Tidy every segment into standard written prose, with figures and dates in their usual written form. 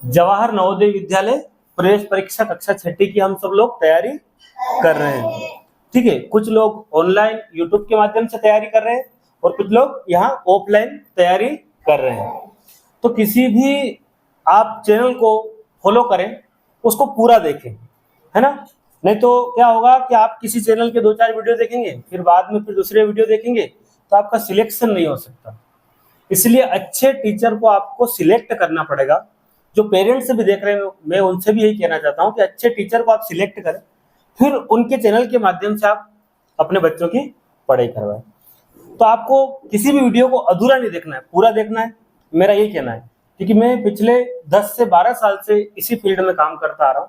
जवाहर नवोदय विद्यालय प्रवेश परीक्षा कक्षा 6 की हम सब लोग तैयारी कर रहे हैं। ठीक है, कुछ लोग ऑनलाइन यूट्यूब के माध्यम से तैयारी कर रहे हैं और कुछ लोग यहाँ ऑफलाइन तैयारी कर रहे हैं। तो किसी भी आप चैनल को फॉलो करें, उसको पूरा देखें, है ना। नहीं तो क्या होगा कि आप किसी चैनल के 2-4 वीडियो देखेंगे, फिर बाद में फिर दूसरे वीडियो देखेंगे, तो आपका सिलेक्शन नहीं हो सकता। इसलिए अच्छे टीचर को आपको सिलेक्ट करना पड़ेगा। जो पेरेंट्स भी देख रहे हैं, मैं उनसे भी यही कहना चाहता हूँ कि अच्छे टीचर को आप सिलेक्ट करें, फिर उनके चैनल के माध्यम से आप अपने बच्चों की पढ़ाई करवाएं। तो आपको किसी भी वीडियो को अधूरा नहीं देखना है, पूरा देखना है, मेरा यही कहना है। क्योंकि मैं पिछले 10 से 12 साल से इसी फील्ड में काम करता आ रहा हूँ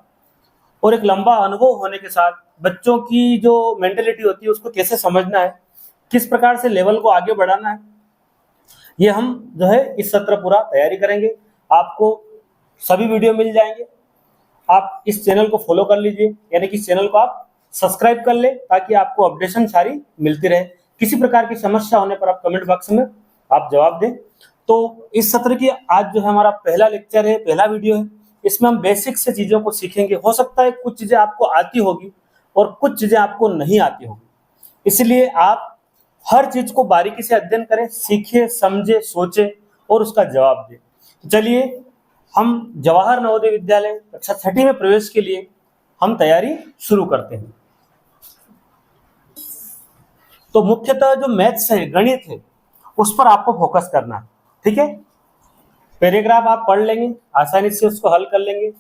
और एक लंबा अनुभव होने के साथ बच्चों की जो मेंटेलिटी होती है उसको कैसे समझना है, किस प्रकार से लेवल को आगे बढ़ाना है, ये हम जो है इस सत्र पूरा तैयारी करेंगे। आपको सभी वीडियो मिल जाएंगे। आप इस चैनल को फॉलो कर लीजिए, यानी कि इस चैनल को आप सब्सक्राइब कर ले, ताकि आपको अपडेशन सारी मिलती रहे। किसी प्रकार की समस्या होने पर आप कमेंट बॉक्स में आप जवाब दें। तो इस सत्र की आज जो है हमारा पहला लेक्चर है, पहला वीडियो है। इसमें हम बेसिक से चीज़ों को सीखेंगे। हो सकता है कुछ चीज़ें आपको आती होगी और कुछ चीज़ें आपको नहीं आती होगी, इसलिए आप हर चीज को बारीकी से अध्ययन करें, सीखे, समझे, सोचे और उसका जवाब दें। चलिए हम जवाहर नवोदय विद्यालय कक्षा 6 में प्रवेश के लिए हम तैयारी शुरू करते हैं। तो मुख्यतः जो मैथ्स है, गणित है, उस पर आपको फोकस करना है। ठीक है, पैराग्राफ आप पढ़ लेंगे, आसानी से उसको हल कर लेंगे।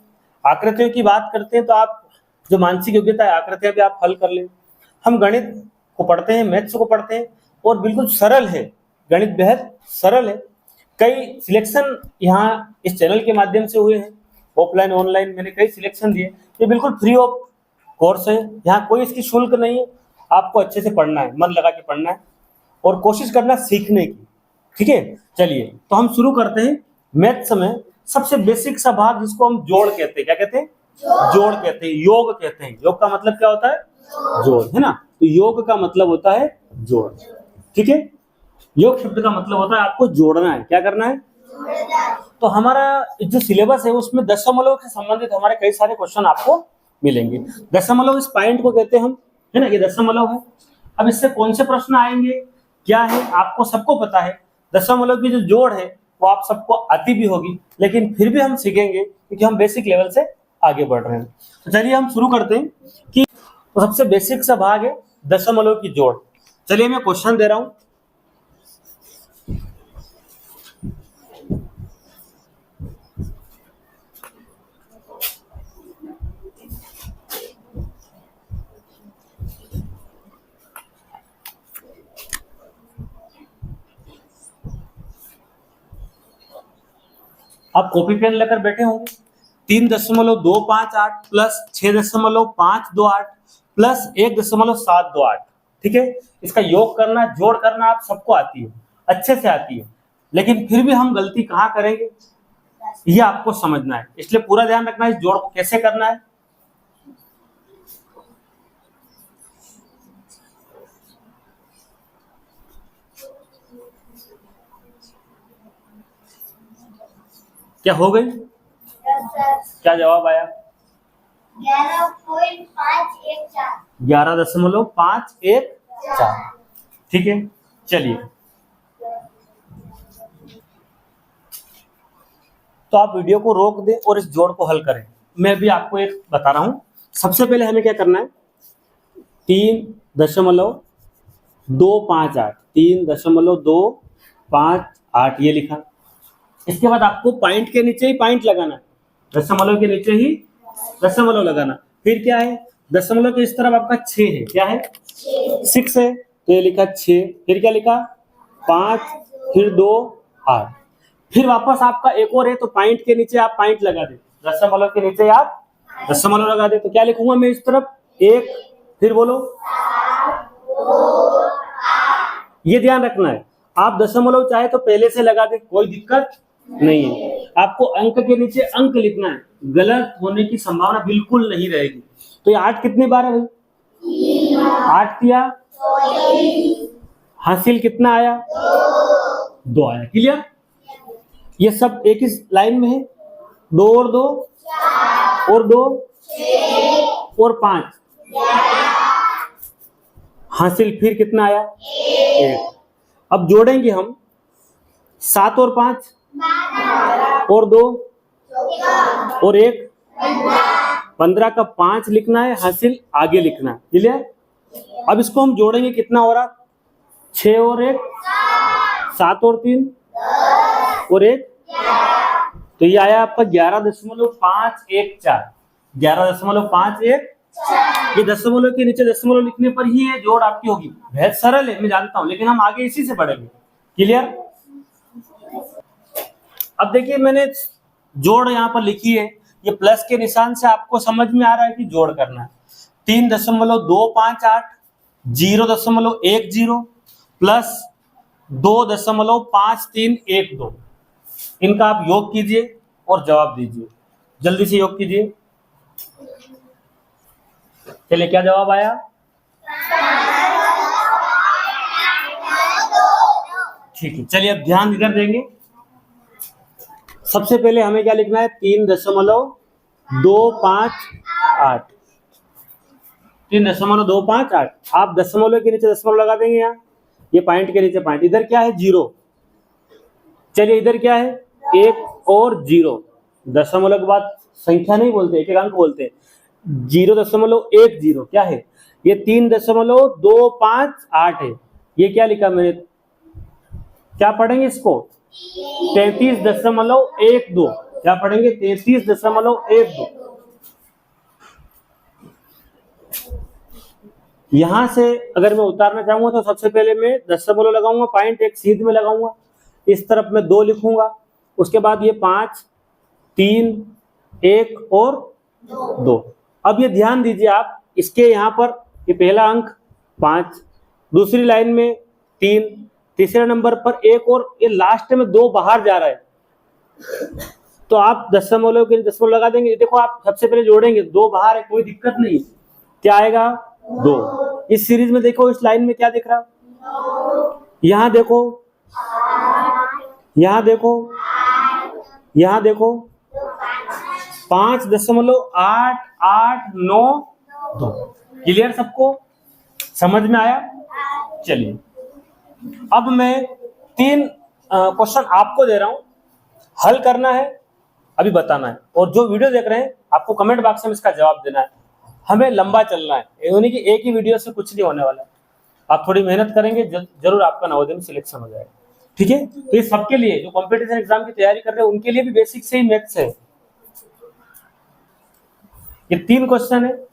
आकृतियों की बात करते हैं तो आप जो मानसिक योग्यता है, आकृतियां भी आप हल कर लें। हम गणित को पढ़ते हैं, मैथ्स को पढ़ते हैं और बिल्कुल सरल है, गणित बेहद सरल है। कई सिलेक्शन यहाँ इस चैनल के माध्यम से हुए हैं, ऑफलाइन ऑनलाइन मैंने कई सिलेक्शन दिए। ये बिल्कुल फ्री ऑफ कोर्स है, यहाँ कोई इसकी शुल्क नहीं है। आपको अच्छे से पढ़ना है, मन लगा के पढ़ना है और कोशिश करना सीखने की। ठीक है, चलिए तो हम शुरू करते हैं। मैथ्स में सबसे बेसिक सा भाग जिसको हम जोड़ कहते हैं, क्या कहते हैं? जोड़ कहते हैं, योग कहते हैं। योग का मतलब क्या होता है? जोड़, है ना। तो योग का मतलब होता है जोड़। ठीक है, योग शब्द का मतलब होता है आपको जोड़ना है। क्या करना है? तो हमारा जो सिलेबस है उसमें दशमलव से संबंधित हमारे कई सारे क्वेश्चन आपको मिलेंगे। दशमलव इस पॉइंट को कहते हैं हम, है ना, ये दशमलव है। अब इससे कौन से प्रश्न आएंगे, क्या है, आपको सबको पता है। दशमलव की जो जोड़ है वो आप सबको आती भी होगी, लेकिन फिर भी हम सीखेंगे क्योंकि हम बेसिक लेवल से आगे बढ़ रहे हैं। तो चलिए हम शुरू करते हैं कि तो सबसे बेसिक सा भाग है दशमलव की जोड़। चलिए मैं क्वेश्चन दे रहा हूं। आप कॉपी पेन लेकर बैठे होंगे। 3.258 प्लस 6.528 प्लस 1.728। ठीक है, इसका योग करना, जोड़ करना आप सबको आती है, अच्छे से आती है, लेकिन फिर भी हम गलती कहाँ करेंगे ये आपको समझना है। इसलिए पूरा ध्यान रखना है इस जोड़ को कैसे करना है। क्या हो गई? क्या जवाब आया? 11.514। ठीक है, चलिए तो आप वीडियो को रोक दें और इस जोड़ को हल करें। मैं भी आपको एक बता रहा हूं। सबसे पहले हमें क्या करना है, 3.258 3.258 ये लिखा। इसके बाद आपको पॉइंट के नीचे ही पॉइंट लगाना है, दशमलव के नीचे ही दशमलव लगाना। फिर क्या है, दशमलव के इस तरफ आपका 6 है, क्या है? 6 है, तो ये लिखा 6। फिर क्या लिखा? 5, फिर 2, 8। फिर वापस आपका एक और है, तो पॉइंट के नीचे आप पॉइंट लगा दे, दशमलव के नीचे आप दशमलव लगा दे। तो क्या लिखूंगा मैं इस तरफ? 1, फिर बोलो, ये ध्यान रखना है। आप दशमलव चाहे तो पहले से लगा दे, कोई दिक्कत नहीं है। आपको अंक के नीचे अंक लिखना है, गलत होने की संभावना बिल्कुल नहीं रहेगी। तो ये 8 कितनी बार है भाई? 8 किया, हासिल कितना आया? 2 आया। क्लियर? ये सब एक ही लाइन में है। 2 और 2 और 2 और 5 हासिल। फिर कितना आया? 1। अब जोड़ेंगे हम 7 और 5 और 2 और 1 15 का 5 लिखना है, हासिल आगे लिखना है। क्लियर? अब इसको हम जोड़ेंगे, कितना हो रहा? 6 और 1 7 और 3 और 1, तो ये आया आपका 11.514। 11.514। ये दशमलव के नीचे दशमलव लिखने पर ही ये जोड़ आपकी होगी। बहुत सरल है, मैं जानता हूं, लेकिन हम आगे इसी से पढ़ेंगे। क्लियर? अब देखिए मैंने जोड़ यहाँ पर लिखी है, ये प्लस के निशान से आपको समझ में आ रहा है कि जोड़ करना है। 3.258 0.10 प्लस 2.5312, इनका आप योग कीजिए और जवाब दीजिए। जल्दी से योग कीजिए। चलिए, क्या जवाब आया? ठीक है, चलिए अब ध्यान इधर देंगे। सबसे पहले हमें क्या लिखना है? 3.258। 3.258। आप दशमलव के नीचे दशमलव लगा देंगे यहाँ, ये पॉइंट के नीचे पॉइंट। इधर क्या है? 0। चलिए इधर क्या है? 1 और 0। दशमलव के बाद संख्या नहीं बोलते, एक एक अंक बोलते हैं। 0.10 क्या है? ये 3.258 है। ये क्या लिखा मैंने? क्या पढ़ेंगे इसको? 33.12। क्या पढ़ेंगे? 33.12। यहां से अगर मैं उतारना चाहूंगा तो सबसे पहले मैं दशमलव लगाऊंगा, पॉइंट एक सीध में लगाऊंगा, इस तरफ मैं 2 लिखूंगा, उसके बाद ये 5 3 1 और 2। अब ये ध्यान दीजिए आप, इसके यहाँ पर ये पहला अंक 5, दूसरी लाइन में 3, तीसरे नंबर पर 1 और ये लास्ट में 2 बाहर जा रहा है, तो आप दशमलव के दशमलव लगा देंगे। देखो आप सबसे पहले जोड़ेंगे, 2 बाहर है, कोई दिक्कत नहीं। क्या आएगा? 2। इस सीरीज में देखो, इस लाइन में क्या दिख रहा? यहां देखो, यहां देखो, यहां देखो, 5.8892। क्लियर? सबको समझ में आया? चलिए अब मैं 3 क्वेश्चन आपको दे रहा हूं, हल करना है, अभी बताना है, और जो वीडियो देख रहे हैं आपको कमेंट बॉक्स में इसका जवाब देना है। हमें लंबा चलना है, यानी कि एक ही वीडियो से कुछ नहीं होने वाला है। आप थोड़ी मेहनत करेंगे, जरूर आपका नवोदय में सिलेक्शन हो जाएगा। ठीक है? तो ये सबके लिए जो कंपटीशन एग्जाम की तैयारी कर रहे हैं उनके लिए भी बेसिक से ही मैथ्स है। ये 3 क्वेश्चन है,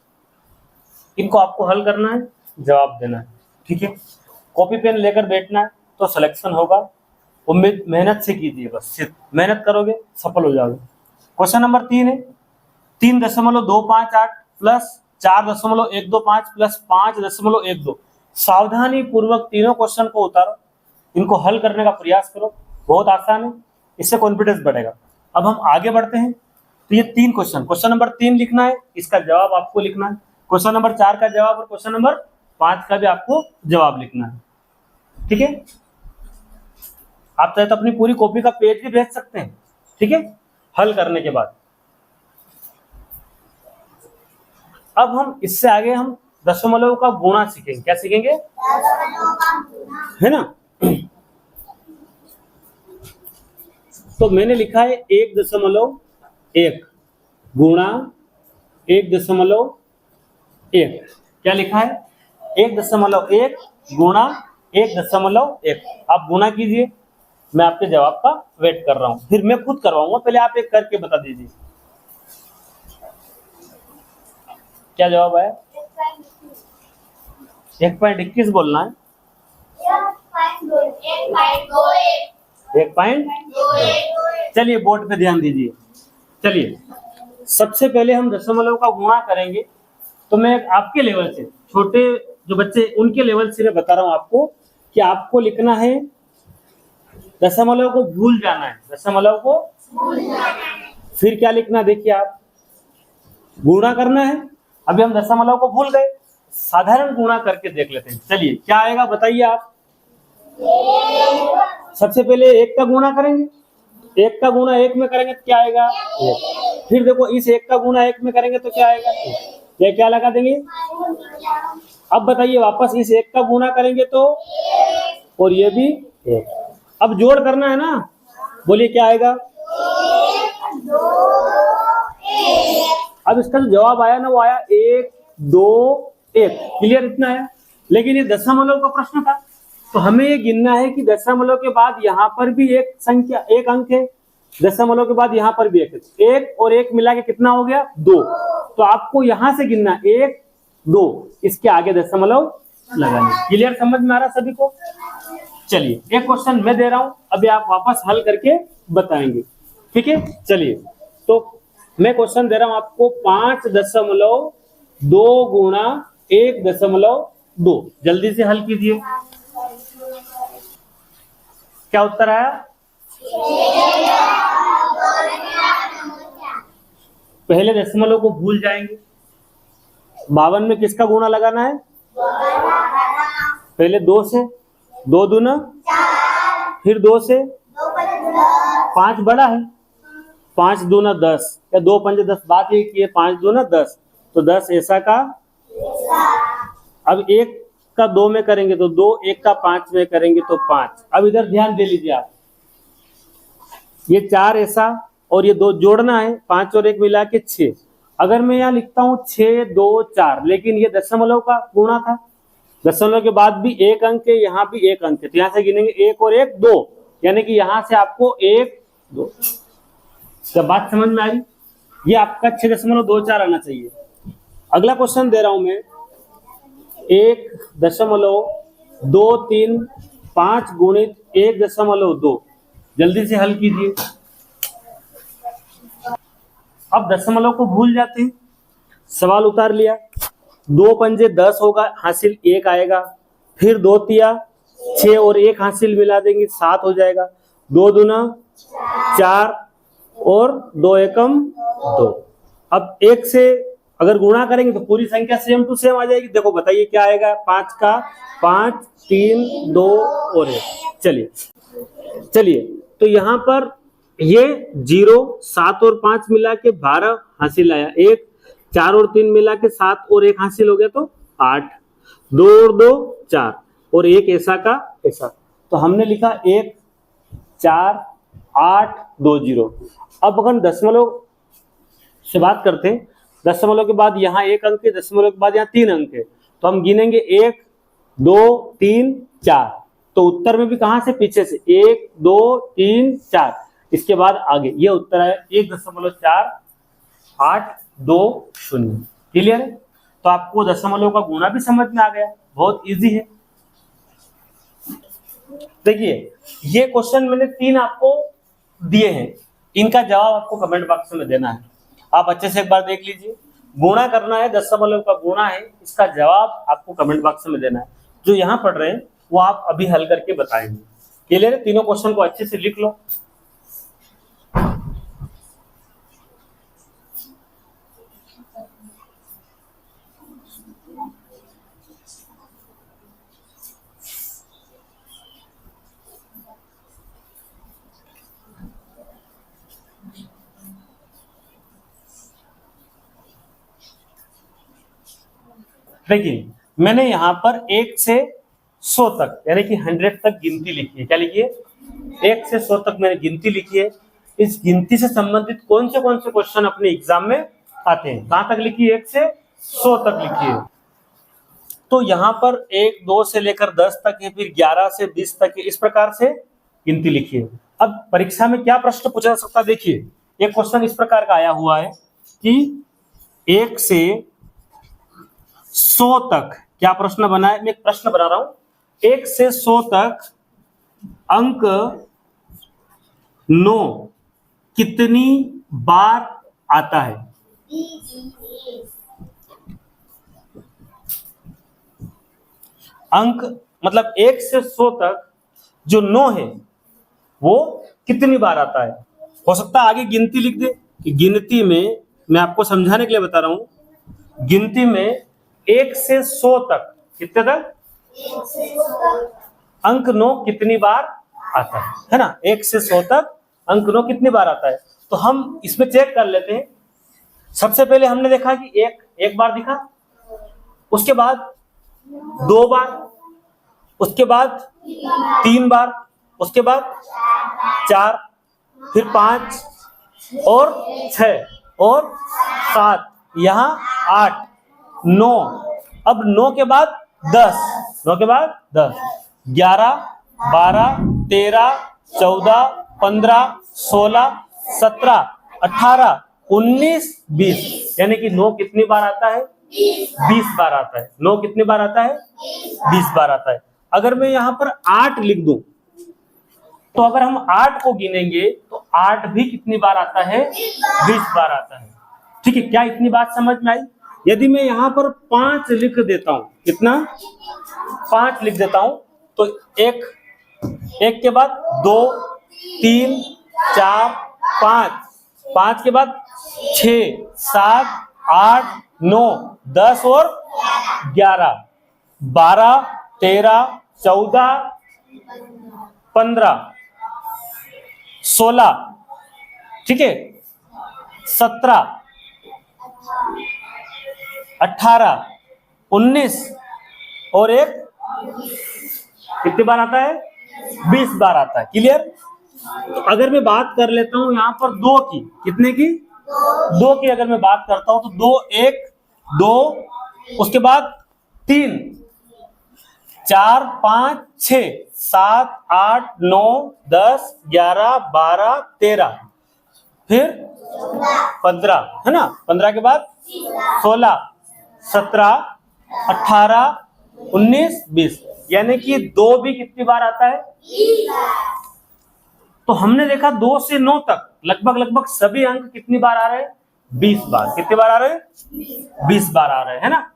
इनको आपको हल करना है, जवाब देना है। ठीक है? कॉपी पेन लेकर बैठना है तो सिलेक्शन होगा। उम्मीद मेहनत से कीजिए, बस सिर्फ मेहनत करोगे सफल हो जाओगे। क्वेश्चन नंबर 3 है 3.258 प्लस 4.125 प्लस 5.12। सावधानी पूर्वक तीनों क्वेश्चन को उतारो, इनको हल करने का प्रयास करो, बहुत आसान है, इससे कॉन्फिडेंस बढ़ेगा। अब हम आगे बढ़ते हैं। तो ये 3 क्वेश्चन, क्वेश्चन नंबर 3 लिखना है, इसका जवाब आपको लिखना है। क्वेश्चन नंबर 4 का जवाब और क्वेश्चन नंबर 5 का भी आपको जवाब लिखना है। ठीक है? आप चाहे तो अपनी पूरी कॉपी का पेज भी भेज सकते हैं। ठीक है? हल करने के बाद अब हम इससे आगे हम दशमलव का गुणा सीखेंगे। क्या सीखेंगे? है ना? तो मैंने लिखा है 1.1 गुणा 1.1। क्या लिखा है? 1.1 गुणा 1.1। आप गुणा कीजिए, मैं आपके जवाब का वेट कर रहा हूं, फिर मैं खुद करवाऊंगा, पहले आप एक करके बता दीजिए क्या जवाब आया। 1.21 बोलना है। 1. चलिए बोर्ड पे ध्यान दीजिए। चलिए सबसे पहले हम दशमलव का गुणा करेंगे, तो मैं आपके लेवल से, छोटे जो बच्चे उनके लेवल से मैं बता रहा हूं आपको कि आपको लिखना है, दशमलव को भूल जाना है, दशमलव को फिर क्या लिखना, देखिए आप गुणा करना है। अभी हम दशमलव को भूल गए, साधारण गुणा करके देख लेते हैं। चलिए क्या आएगा बताइए आप। सबसे पहले 1 का गुणा करेंगे, एक का गुणा एक में करेंगे तो क्या आएगा, एक। फिर देखो इस एक का गुणा एक में करेंगे तो क्या आएगा, ये क्या लगा देंगे। अब बताइए वापस इस एक का गुणा करेंगे तो, और ये भी एक। अब जोड़ करना है ना, बोलिए क्या आएगा। अब इसका जो जवाब आया ना वो आया 1 2 1। क्लियर, इतना है। लेकिन ये दशमलव का प्रश्न था, तो हमें ये गिनना है कि दशमलव के बाद यहाँ पर भी एक संख्या, एक अंक है, दशमलव के बाद यहाँ पर भी एक है। एक और एक मिला के कितना हो गया, 2। तो आपको यहां से गिनना 1 2, इसके आगे दशमलव लगाना। क्लियर, समझ में आ रहा सभी को। चलिए एक क्वेश्चन मैं दे रहा हूं, अभी आप वापस हल करके बताएंगे, ठीक है। चलिए तो मैं क्वेश्चन दे रहा हूं आपको, 5.2 गुणा 1.2। जल्दी से हल कीजिए। क्या उत्तर आया, पहले दशमलव को भूल जाएंगे। 52 में किसका गुणा लगाना है, पहले 2 से, 2 दूना, फिर 2 से, 5 बड़ा है, 5 दूना 10 या 2 पंजे 10। बात ये की है 5 दूना 10, तो 10 ऐसा का। अब 1 का 2 में करेंगे तो 2, 1 का 5 में करेंगे तो 5। अब इधर ध्यान दे लीजिए आप, ये 4 ऐसा और ये 2 जोड़ना है, 5 और 1 मिला के 6। अगर मैं यहाँ लिखता हूँ 6 2 4, लेकिन ये दशमलव का गुणा था, दशमलव के बाद भी एक अंक है, यहाँ भी एक अंक है, तो यहाँ से गिनेंगे 1 और 1 2, यानी कि यहाँ से आपको 1 2। क्या बात समझ में आई, ये आपका 6.24 आना चाहिए। अगला क्वेश्चन दे रहा हूं मैं, 1.23 गुणित 1.2। जल्दी से हल कीजिए। अब दशमलव को भूल जाते हैं, सवाल उतार लिया, 2 पंजे 10 होगा, हासिल 1 आएगा, फिर 2 तिया 6 और 1 हासिल मिला देंगे 7 हो जाएगा, 2 दूना 4 और 2 एकम 2। अब 1 से अगर गुणा करेंगे तो पूरी संख्या सेम टू सेम आ जाएगी। देखो बताइए क्या आएगा, 5 का 5 3 2 और 1। चलिए तो यहाँ पर ये 0 7 और 5 मिला के 12 हासिल आया, 1 4 और 3 मिला के 7 और 1 हासिल हो गया तो 8, 2 और 2 4 और 1 ऐसा का ऐसा। तो हमने लिखा 1 4 8 2 0। अब अगर दशमलव से बात करते हैं, दशमलव के बाद यहाँ एक अंक है, दशमलव के बाद यहाँ 3 अंक है, तो हम गिनेंगे 1 2 3 4। तो उत्तर में भी कहां से, पीछे से 1 2 3 4, इसके बाद आगे। ये उत्तर है 1.482 क्लियर है। तो आपको दशमलव का गुणा भी समझ में आ गया, बहुत इजी है। देखिए ये क्वेश्चन मैंने 3 आपको दिए हैं, इनका जवाब आपको कमेंट बॉक्स में देना है। आप अच्छे से एक बार देख लीजिए, गुणा करना है, दशमलव का गुणा है, इसका जवाब आपको कमेंट बॉक्स में देना है। जो यहाँ पढ़ रहे हैं वो आप अभी हल करके बताएंगे। क्लियर है, तीनों क्वेश्चन को अच्छे से लिख लो। देखिए मैंने यहाँ पर 1 से 100 तक यानी कि 100 तक गिनती लिखी है। क्या लिखी है, 1 से 100 तक मैंने गिनती लिखी है। इस गिनती से संबंधित कौन से क्वेश्चन अपने एग्जाम में आते हैं, कहां तक लिखी है, 1 से 100 तक लिखी है। तो यहाँ पर 1 2 से लेकर 10 तक है, फिर 11 से 20 तक है, इस प्रकार से गिनती लिखी है। अब परीक्षा में क्या प्रश्न पूछा जा सकता है, देखिए एक क्वेश्चन इस प्रकार का आया हुआ है कि 1 से 100 तक, क्या प्रश्न बना है, मैं एक प्रश्न बना रहा हूं, 1 से 100 तक अंक 9 कितनी बार आता है। अंक मतलब 1 से 100 तक जो 9 है वो कितनी बार आता है। हो सकता है आगे गिनती लिख दे कि गिनती में, मैं आपको समझाने के लिए बता रहा हूं, गिनती में 1 से 100 तक, कितने तक, अंक 9 कितनी बार आता है ना। 1 से 100 तक अंक 9 कितनी बार आता है, तो हम इसमें चेक कर लेते हैं। सबसे पहले हमने देखा कि एक बार दिखा, उसके बाद 2 बार, उसके बाद 3 बार, उसके बाद 4, फिर 5 और 6 और 7, यहाँ 8, 9, अब 9 के बाद 10, 9 के बाद 10, 11, 12, 13, 14, 15, 16, 17, 18, 19, 20, यानी कि 9 कितनी बार आता है, 20 बार आता है। 9 कितनी बार आता है, 20 बार आता है। अगर मैं यहाँ पर 8 लिख दूं, तो अगर हम 8 को गिनेंगे तो 8 भी कितनी बार आता है, 20 बार आता है। ठीक है, क्या इतनी बात समझ में आई? यदि मैं यहाँ पर 5 लिख देता हूं, कितना, 5 लिख देता हूं, तो एक के बाद 2, 3, 4, 5 के बाद 6, 7, 8, 9, 10 और 11, 12, 13, 14, 15, 16, ठीक है, 17, 18, 19 और एक कितनी बार आता है, 20 बार आता है। क्लियर? तो अगर मैं बात कर लेता हूं यहां पर 2 की, कितने की, 2 की अगर मैं बात करता हूं तो 2, 1, 2, उसके बाद 3, 4, 5, 6, 7, 8, 9, 10, 11, 12, 13, फिर 15, है ना, 15 के बाद 16, 17, 18, 19, 20, यानी कि 2 भी कितनी बार आता है, तो हमने देखा 2 से 9 तक लगभग सभी अंक कितनी बार आ रहे हैं, 20 बार। कितनी बार आ रहे हैं, 20 बार आ रहे हैं, है ना।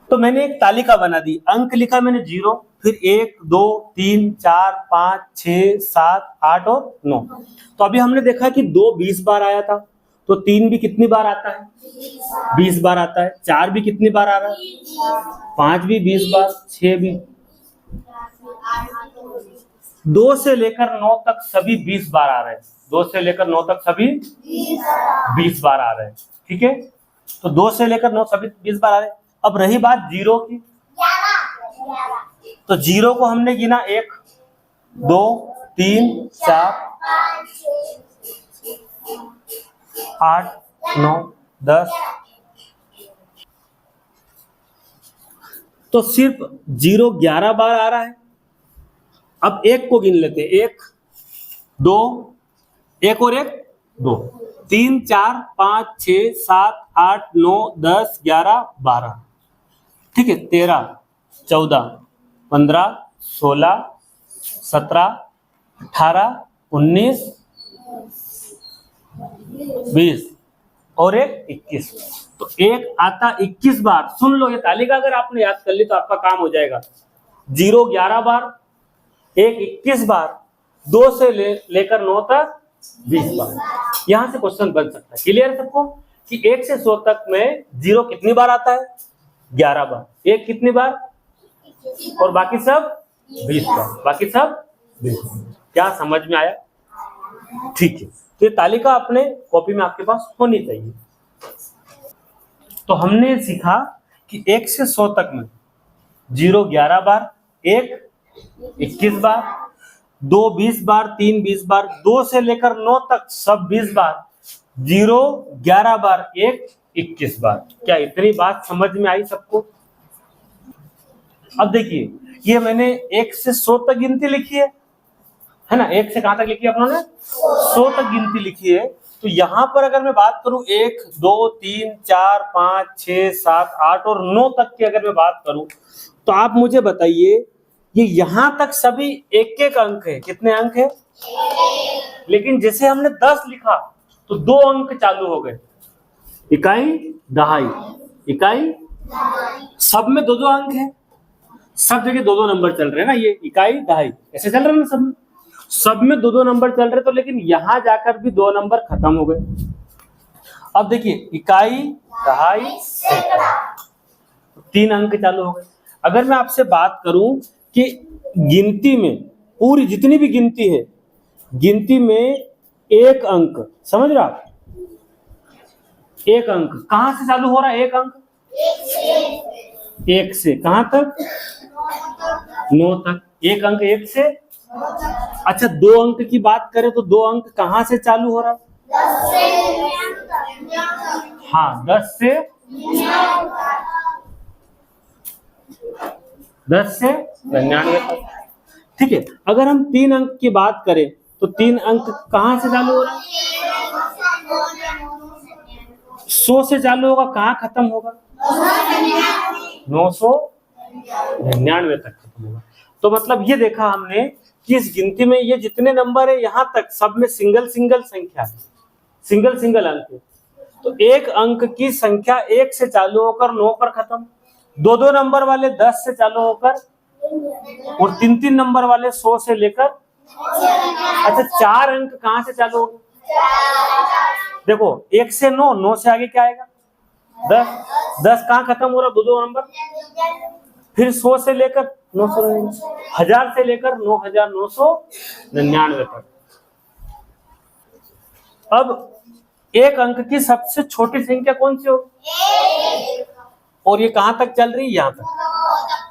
तो मैंने एक तालिका बना दी, अंक लिखा मैंने 0, फिर 1, 2, 3, 4, 5, 6, 7, 8 और 9। तो अभी हमने देखा कि 2 20 बार आया था, तो 3 भी कितनी बार आता है, 20 बार आता है। 4 भी कितनी बार आ रहा है, 5 भी 20 बार, 6 भी, 2 से लेकर 9 तक सभी 20 बार आ रहे हैं। 2 से लेकर 9 तक सभी 20 बार आ रहे हैं। ठीक है, तो 2 से लेकर 9 सभी 20 बार आ रहे हैं। अब रही बात 0 की, तो 0 को हमने गिना 1, 2, 3, 4, 8, 9, 10, तो सिर्फ 0 11 बार आ रहा है। अब 1 को गिन लेते हैं, 1, 2, 1 और 1, 2, 3, 4, 5, 6, 7, 8, 9, 10, 11, 12, ठीक है, 13, 14, 15, 16, 17, 18, 19, 20 और 1 21। तो 1 आता 21 बार। सुन लो, ये तालिका अगर आपने याद कर ली तो आपका काम हो जाएगा। 0 11 बार, 1 21 बार, 2 से लेकर 9 तक 20 बार। यहां से क्वेश्चन बन सकता है। क्लियर है सबको कि 1 से 100 तक में 0 कितनी बार आता है, 11 बार, 1 कितनी बार, और बाकी सब 20 बार, बाकी सब 20 बार। क्या समझ में आया? ठीक है, तो ये तालिका अपने कॉपी में आपके पास होनी चाहिए। तो हमने सीखा कि 1 से 100 तक में 0 11 बार, 1 21 बार, 2 20 बार, 3 20 बार, 2 से लेकर 9 तक सब 20 बार, 0 11 बार, 1 21 बार। क्या इतनी बात समझ में आई सबको? अब देखिए, ये मैंने 1 से 100 तक गिनती लिखी है ना। 1 से कहां तक लिखी है अपनों ने, 100 तक गिनती लिखी है। तो यहां पर अगर मैं बात करूं 1 2 3 4 5 6 7 8 और 9 तक की अगर मैं बात करूं, तो आप मुझे बताइए, ये यहां तक सभी एक एक अंक है। कितने अंक है? लेकिन जैसे हमने 10 लिखा तो 2 अंक चालू हो गए, इकाई दहाई, इकाई, सब में 2-2 अंक है, सब जगह 2-2 नंबर चल रहे हैं ना, ये इकाई दहाई ऐसे चल रहे हैं ना, सब में 2-2 नंबर चल रहे। तो लेकिन यहां जाकर भी 2 नंबर खत्म हो गए। अब देखिए, इकाई दहाई 3 अंक चालू हो गए। अगर मैं आपसे बात करूं कि गिनती में पूरी जितनी भी गिनती है, गिनती में एक अंक, समझ रहे आप, एक अंक कहां से चालू हो रहा है? एक अंक एक से कहां तक? 9 तक। एक अंक एक से, अच्छा 2 अंक की बात करें तो 2 अंक कहां से चालू हो रहा है? हाँ 10 से 99 तक। ठीक है, अगर हम 3 अंक की बात करें तो 3 अंक कहां से चालू हो रहा है? 100 से चालू होगा, कहां खत्म होगा? 999 तक खत्म होगा। तो मतलब ये देखा हमने कि इस गिनती में ये जितने नंबर है यहां तक सब में सिंगल सिंगल संख्या, सिंगल सिंगल अंक है। तो एक अंक की संख्या 1 से चालू होकर 9 पर खत्म, 2-2 नंबर वाले 10 से चालू होकर, और 3-3 नंबर वाले 100 से लेकर, अच्छा 4 अंक कहां से चालू होंगे? देखो 1 से 9, 9 से आगे क्या आएगा? 10, 10 कहां खत्म हो रहा? 2-2 नंबर, फिर 100 से लेकर 999, 1000 से लेकर 9999 तक। अब एक अंक की सबसे छोटी संख्या कौन सी होगी? और ये कहां तक चल रही है? यहां तक।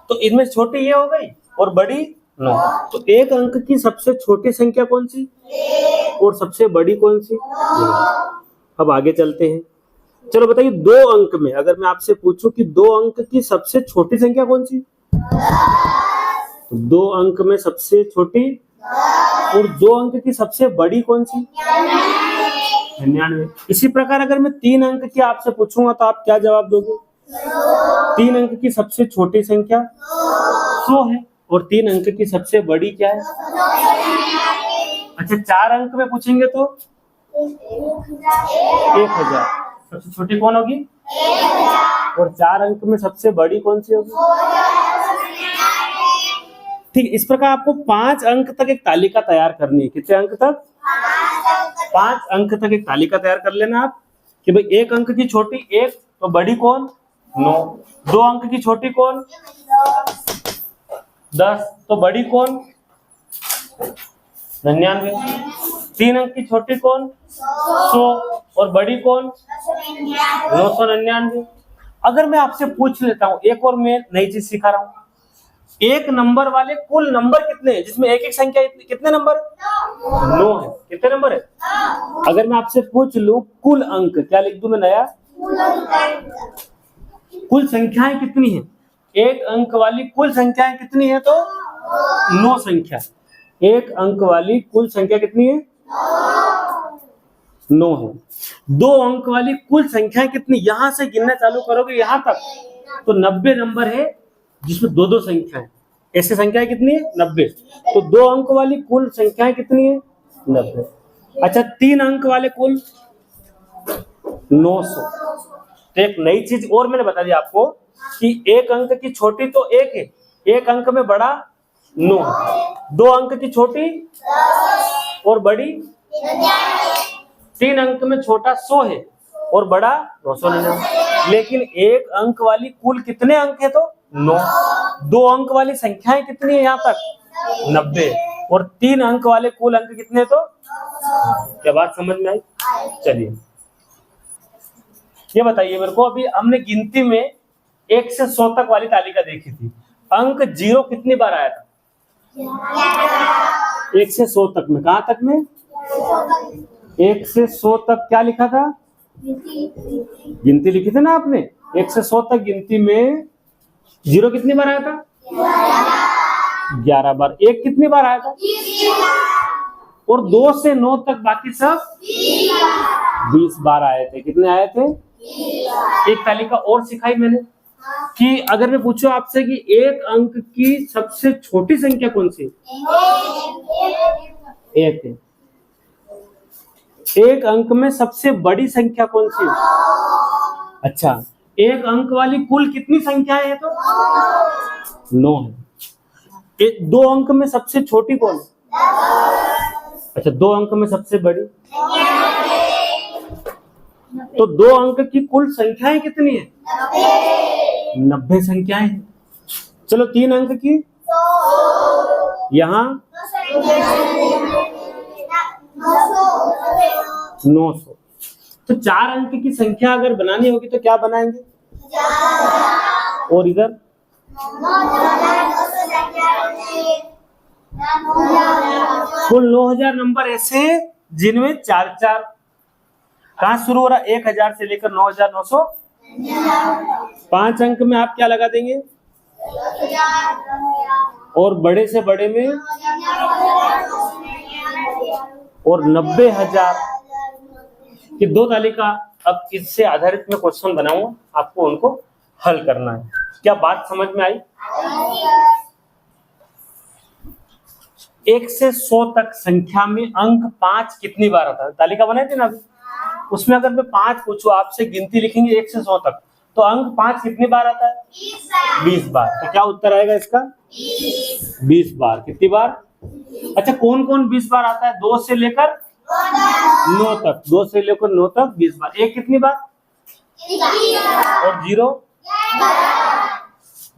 तो इनमें छोटी ये हो गई और बड़ी 9। तो एक अंक की सबसे छोटी संख्या कौन सी और सबसे बड़ी कौन सी? अब आगे चलते हैं। चलो बताइए 2 अंक में अगर मैं आपसे पूछूं कि 2 अंक की सबसे छोटी संख्या कौन सी? 2 अंक में सबसे छोटी, और 2 अंक की सबसे बड़ी कौन सी? 99। इसी प्रकार अगर मैं 3 अंक की आपसे पूछूंगा तो आप क्या जवाब दोगे? 3 अंक की सबसे छोटी संख्या 100 है, और 3 अंक की सबसे बड़ी क्या है? अच्छा 4 अंक में पूछेंगे तो 1000। सबसे छोटी कौन होगी? 1000। और 4 अंक में सबसे बड़ी कौन सी होगी? ठीक, इस प्रकार आपको 5 अंक तक एक तालिका तैयार करनी है। कितने अंक तक? 5 अंक तक एक तालिका तैयार कर लेना आप कि भाई एक अंक की छोटी 1, तो बड़ी कौन? 9। 2 अंक की छोटी कौन? 10, तो बड़ी कौन? 99। 3 अंक की छोटी कौन? 100, और बड़ी कौन? 999। अगर मैं आपसे पूछ लेता हूं, एक और मैं नई चीज सिखा रहा हूं, एक नंबर वाले कुल नंबर कितने हैं? जिसमें एक एक संख्या कितने नंबर? 9 है। कितने नंबर है? अगर मैं आपसे पूछ लूं कुल अंक, क्या लिख दूं मैं नया? कुल संख्याएं कितनी है? एक अंक वाली कुल संख्याएं कितनी है? तो 9 संख्या। एक अंक वाली कुल संख्या कितनी है? 9 है। 2 अंक वाली कुल संख्याएं कितनी? यहां से गिनना चालू करोगे यहां तक तो 90 नंबर है, जिसमें 2-2 संख्याएं। ऐसी संख्याएं कितनी है? 90। तो 2 अंक वाली कुल संख्याएं कितनी है? 90। अच्छा 3 अंक वाले कुल 900। तो एक नई चीज और मैंने बता दिया आपको कि एक अंक की छोटी तो 1 है, एक अंक में बड़ा 9, 2 अंक की छोटी और बड़ी, 3 अंक में छोटा 100 है और बड़ा 999। लेकिन एक अंक वाली कुल कितने अंक है? तो 9। 2 अंक वाली संख्याएं कितनी है यहाँ तक? 90। और 3 अंक वाले कुल अंक कितने? तो क्या बात समझ में आई? चलिए ये बताइए मेरे को, अभी हमने गिनती में 1 से 100 तक वाली तालिका देखी थी, अंक 0 कितनी बार आया था? 1 से 100 तक में। कहां तक में? 1 से 100 तक क्या लिखा था? गिनती लिखी थी ना आपने। 1 से 100 तक गिनती में 0 कितनी बार आया था? 11 बार। 1 कितनी बार आया था? और 2 से 9 तक बाकी सब 20 बार आए थे। कितने आए थे? एक तालिका और सिखाई मैंने कि अगर मैं पूछूं आपसे कि एक अंक की सबसे छोटी संख्या कौन सी? 1 है। एक अंक में सबसे बड़ी संख्या कौन सी? अच्छा एक अंक वाली कुल कितनी संख्याएं हैं? तो 9 है। 2 अंक में सबसे छोटी कौन? अच्छा 2 अंक में सबसे बड़ी? तो 2 अंक की कुल संख्याएं कितनी है? 90 संख्याएं हैं। चलो 3 अंक की, यहाँ 900। तो 4 अंक की संख्या अगर बनानी होगी तो क्या बनाएंगे? और इधर कुल 9000 नंबर ऐसे जिनमें 4 कहाँ शुरू हो रहा है? 1000 से लेकर 9900। 5 अंक में आप क्या लगा देंगे? और बड़े से बड़े में और 90,000 की 2 तालिका। अब इससे आधारित मैं क्वेश्चन बनाऊंगा, आपको उनको हल करना है। क्या बात समझ में आई? 1 से 100 तक संख्या में अंक 5 कितनी बार आता है? तालिका बनाई थी ना अभी, उसमें अगर मैं 5 पूछूं आपसे, गिनती लिखेंगे 1 से 100 तक, तो अंक 5 कितनी बार आता है? 20 बार। तो क्या उत्तर आएगा इसका? 20 बार। कितनी बार? अच्छा, कौन कौन 20 बार आता है? 2 से लेकर 9 तक। 2 से लेकर 9 तक 20 बार। 1 कितनी बार? और 0?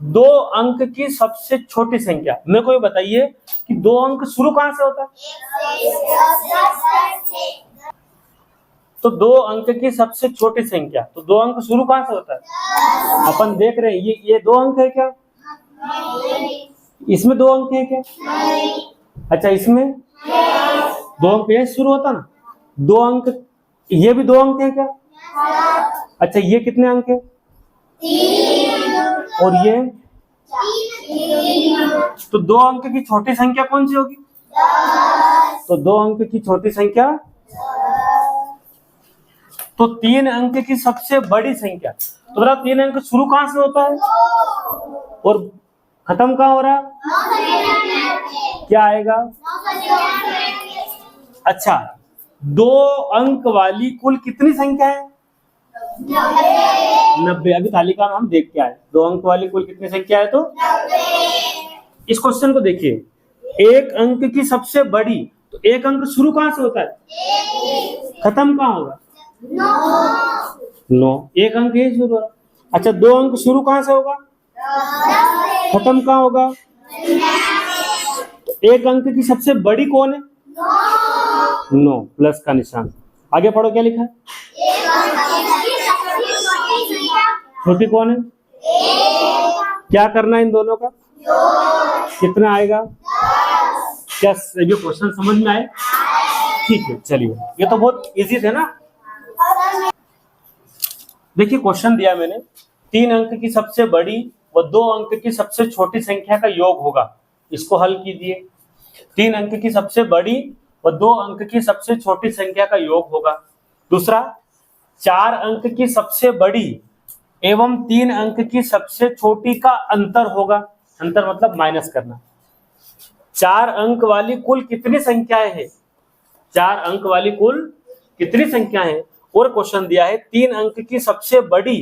2 अंक की सबसे छोटी संख्या। मेरे को ये बताइए कि 2 अंक शुरू कहां से होता है? तो 2 अंक की सबसे छोटी संख्या, तो 2 अंक शुरू कहां से होता है? अपन देख रहे हैं ये 2 अंक है क्या? इसमें 2 अंक है क्या? अच्छा, इसमें 2 अंक यही शुरू होता ना। 2 अंक, ये भी 2 अंक है क्या? अच्छा, ये कितने अंक है? 3। और ये? तो 2 अंक की छोटी संख्या कौन सी होगी? 10। तो 2 अंक की छोटी संख्या, तो 3 अंक की सबसे बड़ी संख्या। तो बताओ 3 अंक शुरू कहां से होता है और खत्म कहां हो रहा है? क्या आएगा? अच्छा, 2 अंक वाली कुल कितनी संख्या है? 90। अभी तालिका में हम देख के आए 2 अंक वाली कुल कितनी संख्या है। तो इस क्वेश्चन को देखिए, 1 अंक की सबसे बड़ी, तो 1 अंक शुरू कहां से होता है? खत्म कहां होगा? 9। 1 अंक यही शुरू हो रहा। अच्छा, 2 अंक शुरू कहां से होगा? खत्म कहां होगा? 1 अंक की सबसे बड़ी कौन है? 9 प्लस का निशान। आगे पढ़ो, क्या लिखा है? छोटी कौन है? क्या करना है इन दोनों का? कितना आएगा? क्या ये क्वेश्चन समझ में आए? ठीक है, चलिए, ये तो बहुत इजी थे ना। देखिए, क्वेश्चन दिया मैंने, 3 अंक की सबसे बड़ी व 2 अंक की सबसे छोटी संख्या का योग होगा। इसको हल कीजिए। 3 अंक की सबसे बड़ी व 2 अंक की सबसे छोटी संख्या का योग होगा। दूसरा, 4 अंक की सबसे बड़ी एवं 3 अंक की सबसे छोटी का अंतर होगा। अंतर मतलब माइनस करना। 4 अंक वाली कुल कितनी संख्याएं हैं? 4 अंक वाली कुल कितनी संख्याएं हैं? और क्वेश्चन दिया है 3 अंक की सबसे बड़ी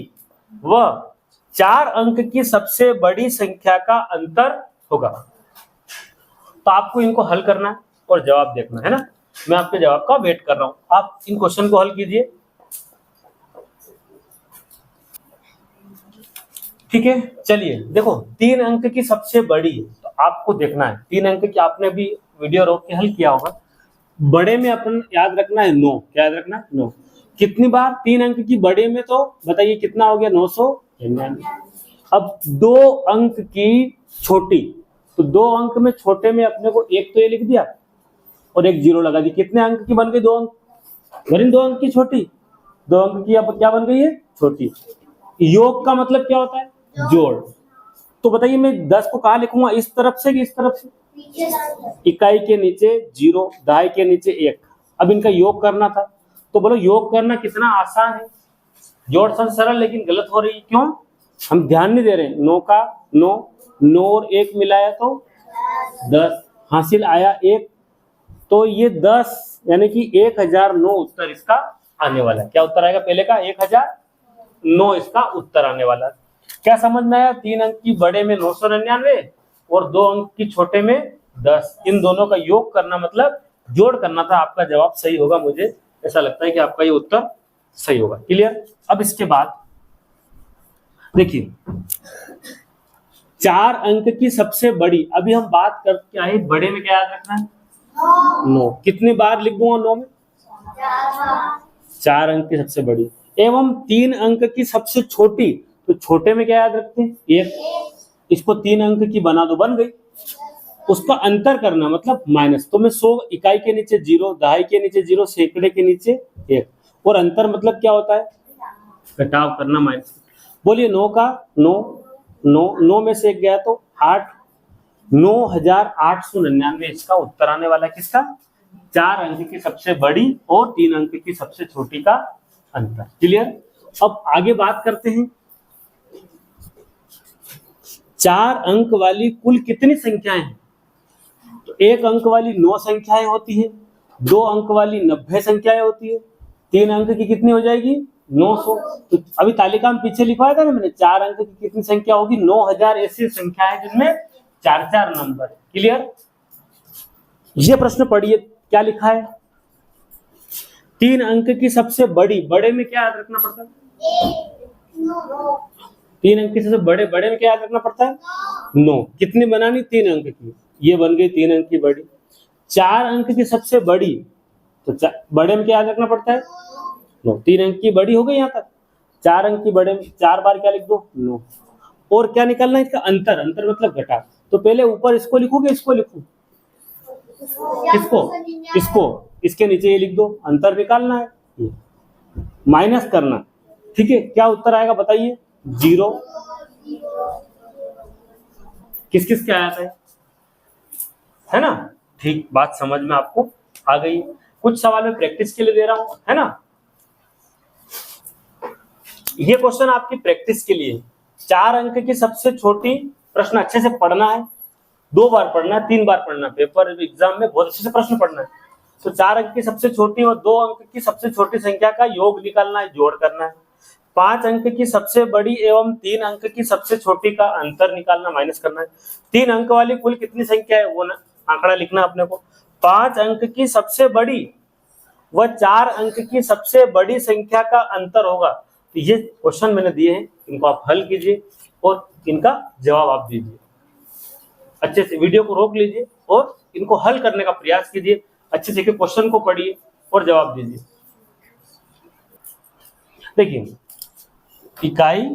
व 4 अंक की सबसे बड़ी संख्या का अंतर होगा। तो आपको इनको हल करना है और जवाब देखना है ना। मैं आपके जवाब का वेट कर रहा हूं। आप इन क्वेश्चन को हल कीजिए। ठीक है, चलिए देखो, 3 अंक की सबसे बड़ी, तो आपको देखना है 3 अंक की। आपने भी वीडियो रोक के हल किया होगा। बड़े में अपन याद रखना है 9। क्या याद रखना है? 9। कितनी बार? 3 अंक की बड़े में, तो बताइए कितना हो गया? 999। अब 2 अंक की छोटी, तो 2 अंक में छोटे में अपने को एक तो ये लिख दिया और एक 0 लगा दी। कितने अंक की बन गई? 2 अंक। बनी 2 अंक की छोटी। 2 अंक की अब क्या बन गई है? छोटी। योग का मतलब क्या होता है? जोड़। तो बताइए मैं 10 को कहाँ लिखूंगा? इस तरफ से कि इस तरफ से? इकाई के नीचे 0, दहाई के नीचे 1। अब इनका योग करना था, तो बोलो योग करना कितना आसान है। जोड़ सबसे सरल, लेकिन गलत हो रही है। क्यों? हम ध्यान नहीं दे रहे। 9 का 9 और 1 मिलाया तो 10, हासिल आया 1। तो ये 10 यानी कि 1009 उत्तर इसका आने वाला है। क्या उत्तर आएगा? पहले का 1009 इसका उत्तर आने वाला है। क्या समझ में आया? 3 अंक की बड़े में 999 और 2 अंक की छोटे में 10। इन दोनों का योग करना मतलब जोड़ करना था। आपका जवाब सही होगा। मुझे ऐसा लगता है कि आपका ये उत्तर सही होगा। क्लियर? अब इसके बाद देखिए, 4 अंक की सबसे बड़ी, अभी हम बात करके आए बड़े में। क्या याद रखना है? 9। कितनी बार लिख दूंगा 9 में? 4 अंक की सबसे बड़ी एवं 3 अंक की सबसे छोटी। तो छोटे में क्या याद रखते हैं? 1। इसको 3 अंक की बना दो, बन गई। उसका अंतर करना मतलब माइनस। तो मैं 100 इकाई के नीचे 0, दहाई के नीचे 0, सैकड़े के नीचे 1। और अंतर मतलब क्या होता है? घटाव करना, माइनस। बोलिए 9 का 9 में से 1 गया तो 8, 9899 इसका उत्तर आने वाला है। किसका? 4 अंक की सबसे बड़ी और 3 अंक की सबसे छोटी का अंतर। क्लियर? अब आगे बात करते हैं। 4 अंक वाली कुल कितनी संख्याएं हैं? तो 1 अंक वाली 9 संख्याएं होती है, 2 अंक वाली 90 संख्याएं होती है, 3 अंक की कितनी हो जाएगी? 900। तो अभी तालिका में पीछे लिखवाया था ना मैंने, 4 अंक की कितनी संख्या होगी? 9000 ऐसी संख्या है जिनमें 4 नंबर। क्लियर? ये प्रश्न पढ़िए, क्या लिखा है? 3 अंक की सबसे बड़ी, बड़े में क्या याद रखना पड़ता है? 3 अंक की सबसे बड़े में क्या याद रखना पड़ता है? 9। कितनी बनानी? 3 अंक की। ये बन गई 3 अंक की बड़ी। 4 अंक की सबसे बड़ी, तो बड़े में क्या याद रखना पड़ता है? 9। 3 अंक की बड़ी हो गई यहाँ तक। 4 अंक की बड़े में 4 बार क्या लिख दो? 9। और क्या निकालना है? इसका अंतर। अंतर मतलब घटा। तो पहले ऊपर इसको लिखोगे, इसको लिखू? इसको इसके नीचे ये लिख दो। अंतर निकालना है, माइनस करना। ठीक है, क्या उत्तर आएगा बताइए? 0। किस किस क्या आता है ना? ठीक, बात समझ में आपको आ गई। कुछ सवाल मैं प्रैक्टिस के लिए दे रहा हूं, है ना? ये क्वेश्चन आपकी प्रैक्टिस के लिए। 4 अंक की सबसे छोटी, प्रश्न अच्छे से पढ़ना है, 2 बार पढ़ना है, 3 बार पढ़ना है। पेपर एग्जाम में बहुत अच्छे से प्रश्न पढ़ना है। तो 4 अंक की सबसे छोटी और 2 अंक की सबसे छोटी संख्या का योग निकालना है, जोड़ करना है। 5 अंक की सबसे बड़ी एवं 3 अंक की सबसे छोटी का अंतर निकालना, माइनस करना है। 3 अंक वाली कुल कितनी संख्या है वो ना आंकड़ा लिखना अपने को। 5 अंक की सबसे बड़ी व 4 अंक की सबसे बड़ी संख्या का अंतर होगा। तो ये क्वेश्चन मैंने दिए हैं, इनको आप हल कीजिए और इनका जवाब आप दीजिए। अच्छे से वीडियो को रोक लीजिए और इनको हल करने का प्रयास कीजिए। अच्छे से क्वेश्चन को पढ़िए और जवाब दीजिए। देखिए, इकाई,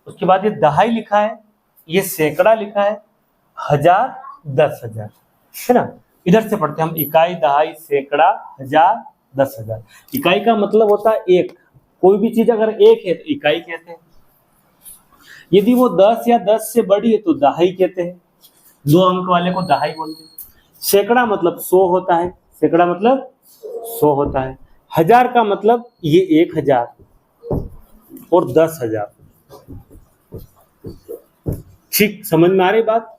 उसके बाद ये दहाई लिखा है, ये सैकड़ा लिखा है, 1000, 10,000, है ना? इधर से पढ़ते हैं हम। इकाई, दहाई, सैकड़ा, 1000, 10,000। इकाई का मतलब होता है 1। कोई भी चीज अगर 1 है तो इकाई कहते हैं। यदि वो 10 या 10 से बड़ी है तो दहाई कहते हैं। 2 अंक वाले को दहाई बोलते हैं। सैकड़ा मतलब 100 होता है। सैकड़ा मतलब 100 होता है। 1000 का मतलब ये 1000 और 10,000। ठीक, समझ में आ रही बात?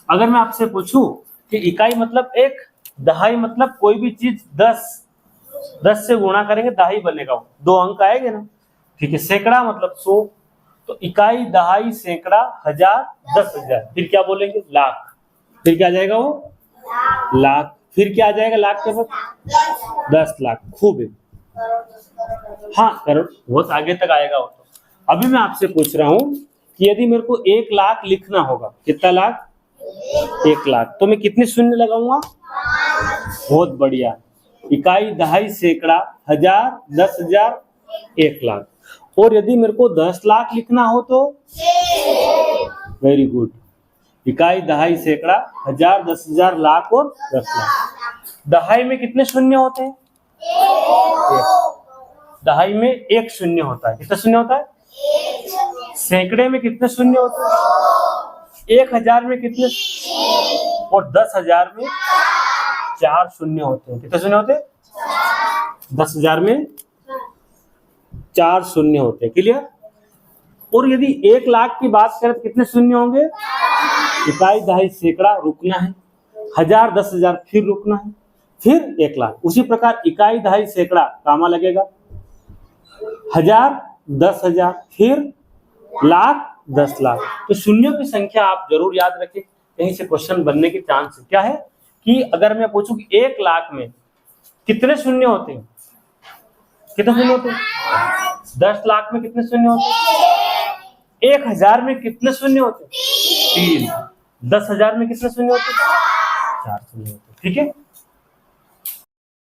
अगर मैं आपसे पूछूं कि इकाई मतलब 1, दहाई मतलब कोई भी चीज 10 से गुणा करेंगे दहाई बनेगा, 2 अंक आएंगे ना। ठीक है, सैकड़ा मतलब 100। तो इकाई, दहाई, सैकड़ा, 1000, 10,000, फिर क्या बोलेंगे? लाख। फिर क्या आ जाएगा? वो लाख। फिर क्या आ जाएगा लाख के बाद? 10 लाख। खूब है। हाँ, करोड़ बहुत आगे तक आएगा वो तो। अभी मैं आपसे पूछ रहा हूं कि यदि मेरे को 1 लाख लिखना होगा, कितना लाख? 1 लाख। तो मैं कितने शून्य लगाऊंगा? बहुत बढ़िया। इकाई, दहाई, सैकड़ा, 1000, 10,000, 1 लाख। और यदि मेरे को 10 लाख लिखना हो तो? Very good. इकाई, दहाई, सैकड़ा, 1000, 10,000, लाख और 10 लाख। दहाई में कितने शून्य होते हैं? 1। दहाई में 1 शून्य होता है। कितना शून्य होता है? सैकड़े में कितने शून्य होते हैं? 1000 में कितने? और 10,000 में 4 शून्य होते हैं। कितने शून्य होते हैं? 10,000 में 4 शून्य होते हैं। क्लियर? और यदि 1 लाख की बात करें तो कितने शून्य होंगे? इकाई, दहाई, सैकड़ा रुकना है, 1000, 10,000 फिर रुकना है, फिर 1 लाख। उसी प्रकार इकाई, दहाई, सैकड़ा कामा लगेगा, 1000, 10,000, फिर लाख, 10 लाख। तो शून्यों की संख्या आप जरूर याद रखें, कहीं से क्वेश्चन बनने के चांस क्या है कि अगर मैं पूछूं कि 1 लाख में कितने शून्य होते हैं? कितने शून्य होते हैं? 10 लाख में कितने शून्य होते हैं? 1000 में कितने शून्य होते हैं? 3। 10,000 में कितने शून्य होते हैं? 4 शून्य होते हैं। ठीक है,